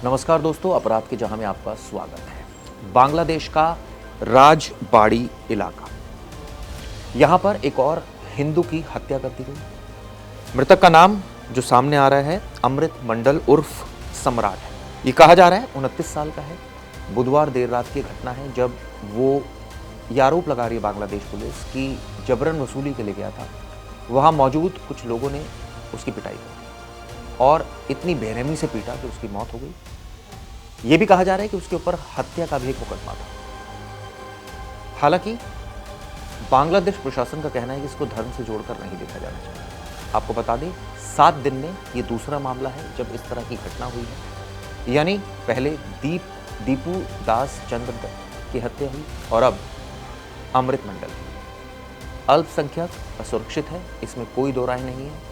नमस्कार दोस्तों, अपराध के जहां में आपका स्वागत है। बांग्लादेश का राजबाड़ी इलाका, यहां पर एक और हिंदू की हत्या कर दी गई। मृतक का नाम जो सामने आ रहा है अमृत मंडल उर्फ सम्राट है। ये कहा जा रहा है 29 साल का है। बुधवार देर रात की घटना है जब वो ये आरोप लगा रही है बांग्लादेश पुलिस कि जबरन वसूली के लिए गया था। वहां मौजूद कुछ लोगों ने उसकी पिटाई की और इतनी बेरहमी से पीटा कि उसकी मौत हो गई। यह भी कहा जा रहा है कि उसके ऊपर हत्या का भी एक मुकदमा था। हालांकि बांग्लादेश प्रशासन का कहना है कि इसको धर्म से जोड़कर नहीं देखा जाना चाहिए। आपको बता दें, 7 दिन में यह दूसरा मामला है जब इस तरह की घटना हुई है। यानी पहले दीपू दास चंद्र की हत्या हुई और अब अमृत मंडल की। अल्पसंख्यक असुरक्षित है, इसमें कोई दो राय नहीं है।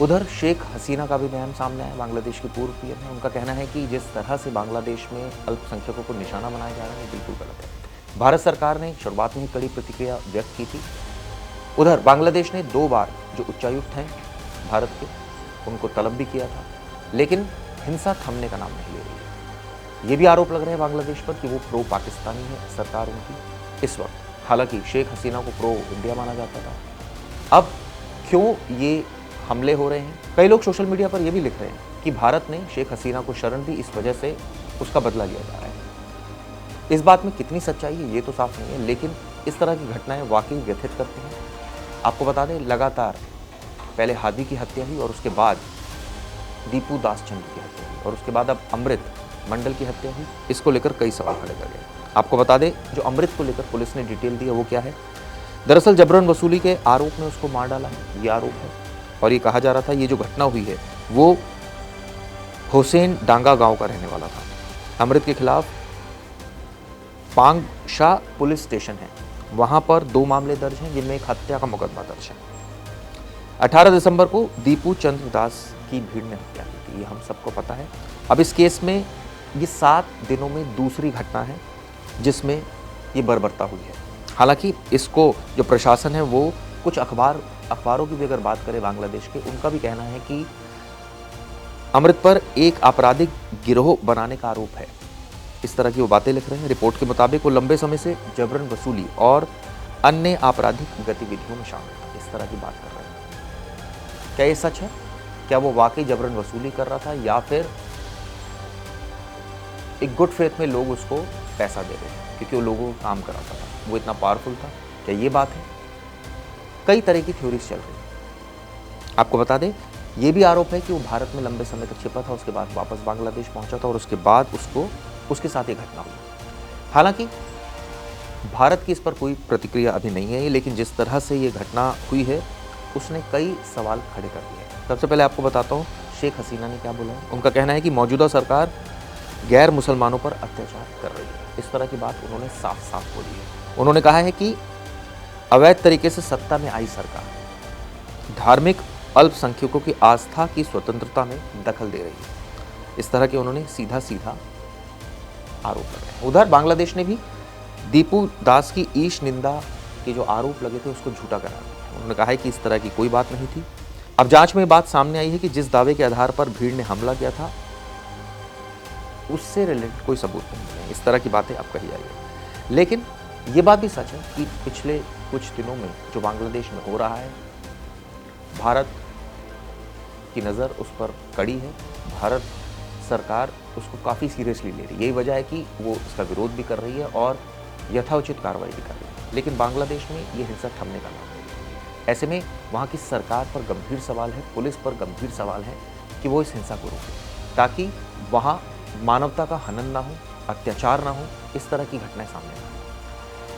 उधर शेख हसीना का भी बयान सामने आया। बांग्लादेश की पूर्व पीएम है। उनका कहना है कि जिस तरह से बांग्लादेश में अल्पसंख्यकों को निशाना बनाया जा रहा है बिल्कुल गलत है। भारत सरकार ने शुरुआत में ही कड़ी प्रतिक्रिया व्यक्त की थी। उधर बांग्लादेश ने 2 बार जो उच्चायुक्त हैं भारत के, उनको तलब भी किया था, लेकिन हिंसा थमने का नाम नहीं ले रही है। ये भी आरोप लग रहे हैं बांग्लादेश पर कि वो प्रो पाकिस्तानी है सरकार उनकी इस वक्त। हालांकि शेख हसीना को प्रो इंडिया माना जाता था। अब क्यों ये हमले हो रहे हैं? कई लोग सोशल मीडिया पर यह भी लिख रहे हैं कि भारत ने शेख हसीना को शरण दी, इस वजह से उसका बदला लिया जा रहा है। इस बात में कितनी सच्चाई है ये तो साफ नहीं है, लेकिन इस तरह की घटनाएं वाकई व्यथित करती हैं। आपको बता दें, लगातार पहले हादी की हत्या हुई और उसके बाद दीपू दास चंद्र की हत्या हुई और उसके बाद अब अमृत मंडल की हत्या हुई। इसको लेकर कई सवाल खड़े कर गए। आपको बता दें, जो अमृत को लेकर पुलिस ने डिटेल दी है वो क्या है। दरअसल जबरन वसूली के आरोप में उसको मार डाला है, ये आरोप है। और ये कहा जा रहा था ये जो घटना हुई है वो हुसैन डांगा गांव का रहने वाला था। अमृत के खिलाफ पांगशा पुलिस स्टेशन है, वहां पर 2 मामले दर्ज हैं जिनमें एक हत्या का मुकदमा दर्ज है। 18 दिसंबर को दीपू चंद्र दास की भीड़ ने हत्या की थी, ये हम सबको पता है। अब इस केस में ये 7 दिनों में दूसरी घटना है जिसमें ये बर्बरता हुई है। हालांकि इसको जो प्रशासन है वो कुछ अखबारों की भी अगर बात करें बांग्लादेश के, उनका भी कहना है कि अमृत पर एक आपराधिक गिरोह बनाने का आरोप है। इस तरह की वो बातें लिख रहे हैं। रिपोर्ट के मुताबिक वो लंबे समय से जबरन वसूली और अन्य आपराधिक गतिविधियों में शामिल था, इस तरह की बात कर रहे हैं। क्या ये सच है? क्या वो वाकई जबरन वसूली कर रहा था या फिर एक गुड फेथ में लोग उसको पैसा दे रहे हैं क्योंकि वो लोगों को काम कराता था, वो इतना पावरफुल था? क्या ये बात है? कई तरह की थ्योरीज चल रही है। आपको बता दें, ये भी आरोप है कि वो भारत में लंबे समय तक छिपा था, उसके बाद वापस बांग्लादेश पहुंचा था और उसके बाद उसके साथ ये घटना हुई। हालांकि भारत की इस पर कोई प्रतिक्रिया अभी नहीं है, लेकिन जिस तरह से ये घटना हुई है उसने कई सवाल खड़े कर दिए हैं। सबसे पहले आपको बताता हूँ शेख हसीना ने क्या बोला है। उनका कहना है कि मौजूदा सरकार गैर मुसलमानों पर अत्याचार कर रही है। इस तरह की बात उन्होंने साफ साफ बोली है। उन्होंने कहा है कि अवैध तरीके से सत्ता में आई सरकार धार्मिक अल्पसंख्यकों की आस्था की स्वतंत्रता में दखल दे रही है। इस तरह के उन्होंने सीधा सीधा आरोप लगाए। उधर बांग्लादेश ने भी दीपू दास की ईश निंदा के जो आरोप लगे थे उसको झूठा करार दिया। उन्होंने कहा है कि इस तरह की कोई बात नहीं थी। अब जांच में बात सामने आई है कि जिस दावे के आधार पर भीड़ ने हमला किया था उससे रिलेटेड कोई सबूत नहीं मिले। इस तरह की बातें अब कही आई है। लेकिन ये बात भी सच है कि पिछले कुछ दिनों में जो बांग्लादेश में हो रहा है, भारत की नज़र उस पर कड़ी है। भारत सरकार उसको काफ़ी सीरियसली ले रही है। यही वजह है कि वो इसका विरोध भी कर रही है और यथोचित कार्रवाई भी कर रही है। लेकिन बांग्लादेश में ये हिंसा थमने का नाम नहीं ले रही है। ऐसे में वहाँ की सरकार पर गंभीर सवाल है, पुलिस पर गंभीर सवाल है कि वो इस हिंसा को रोके ताकि वहाँ मानवता का हनन ना हो, अत्याचार ना हो, इस तरह की घटनाएं सामने ना आए।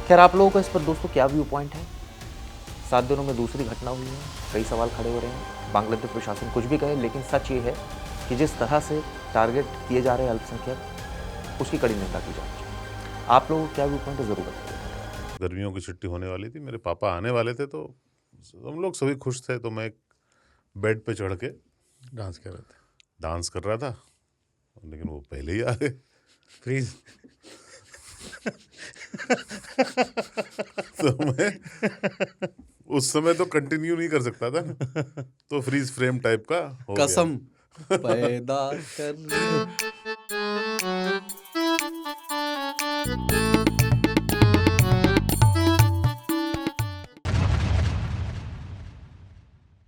खैर, आप लोगों का इस पर दोस्तों क्या व्यू पॉइंट है? 7 दिनों में दूसरी घटना हुई है, कई सवाल खड़े हो रहे हैं। बांग्लादेश प्रशासन कुछ भी कहे, लेकिन सच ये है कि जिस तरह से टारगेट किए जा रहे हैं अल्पसंख्यक, उसकी कड़ी निंदा की जानी चाहिए। आप लोगों को क्या व्यू पॉइंट है, जरूर बताइए। गर्मियों की छुट्टी होने वाली थी, मेरे पापा आने वाले थे, तो हम लोग सभी खुश थे। तो मैं एक बेड पे चढ़ के डांस कर रहा था, लेकिन वो पहले ही आ गए। फ्रीज। तो मैं उस समय तो कंटिन्यू नहीं कर सकता था ना, तो फ्रीज फ्रेम टाइप का हो गया। कसम पैदा कर